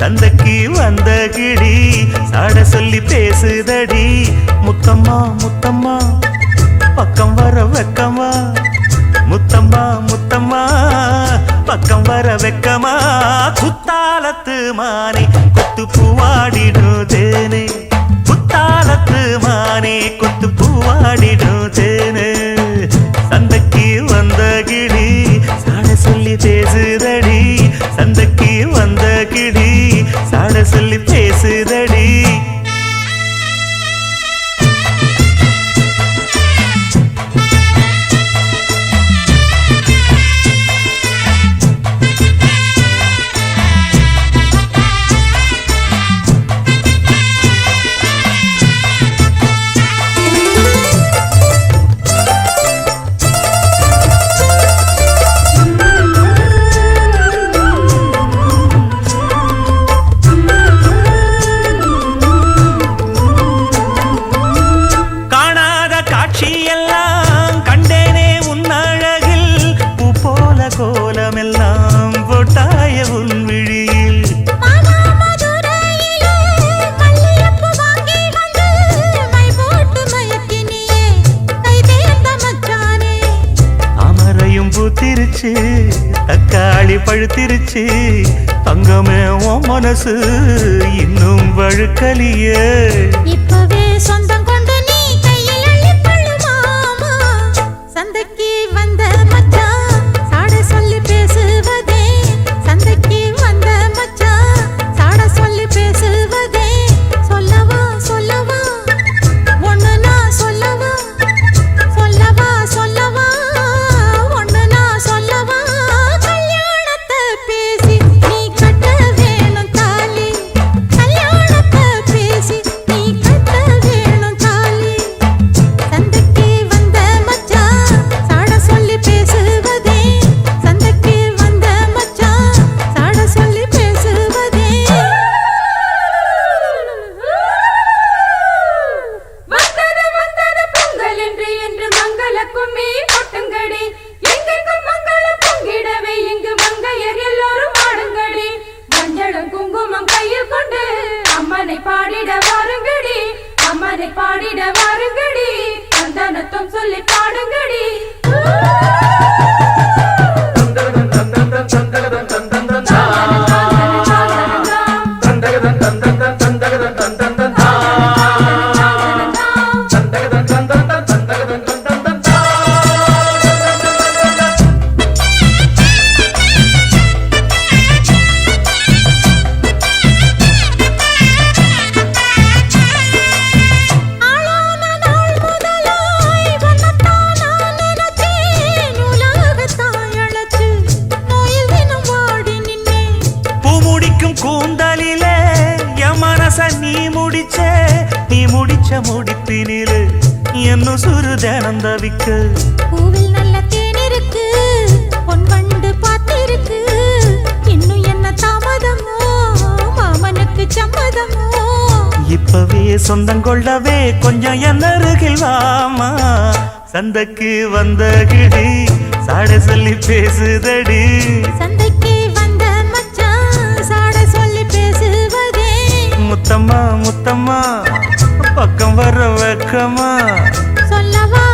சந்தைக்கு வந்த கிளி சாட சொல்லி பேசுதடி முத்தம்மா முத்தம்மா பக்கம் வர வெக்கமா முத்தம்மா முத்தம்மா பக்கம் வர வெக்கமா குத்தாலத்து மானே கொத்து பூவாடிடுதேனே குத்தாலத்து மானே கொத்து பூவாடிடுதேனே சந்தைக்கு வந்த கிளி சாட சொல்லி பேசுதடி சந்தைக்கு வந்த கிளி சாட சொல்லி பேசுதடி கோலமெல்லாம் போட்டாய உன் விழியில் அமரையும் பூத்திருச்சு தக்காளி பழுத்திருச்சு தங்கமே உன் மனசு இன்னும் வழுக்கலியே இப்பவே சொந்தம் கொண்டு நீ கையில் அள்ளிக்கொள்ளு மாமா சந்தைக்கு வந்த மச்சான் சொல்லி பேசுவதே சந்தைக்கு வந்த மச்சான் சாட சொல்லி பேசுவதே சொல்லவா சொல்லவா ஒண்ணு நான் சொல்லவா சொல்லவா சொல்லவா ஒண்ணு நான் சொல்லவா கல்யாணத்தை பேசி நீ கட்ட வேணும் தாலி கல்யாணத்தை பேசி நீ கட்ட வேணும் தாலி சந்தைக்கு வந்த மச்சான் சாட சொல்லி பேசுவதே சந்தைக்கு வந்த மச்சான் சாட சொல்லி பேசுவதே வந்தது பொங்கல் என்று மங்கள கும்மி கொட்டுங்கடி எங்கெங்கும் மங்களம் பொங்கிடவே இங்கு மங்கையர் எல்லோரும் ஆடுங்கடி மஞ்சளும் குங்குமம் கையில் கொண்டு அம்மனை பாடிட வாருங்கடி அம்மனை பாடிட வாருங்கடி சந்தனத்தும் சொல்லி பாடுங்கடி கூந்தலிலே என் மனச நீ முடிச்ச முடிப்பினிலே என்ன சுரு தினம் தவிக்க பூவில் நல்ல தேன் இருக்கு பொன் வண்டு பார்த்திருக்கு இன்னும் என்ன தாமதமோ மாமனுக்கு சம்மதமோ இப்பவே சொந்தம் கொள்ளவே கொஞ்சம் என் அருகில் வாமா சந்தைக்கு வந்த கிளி சாட சொல்லி பேசுதடி சந்தைக்கு வந்த மச்சான் சாட சொல்லி பேசுவதே முத்தம்மா முத்தம்மா பக்கம் வர வெக்கமா சொல்லவா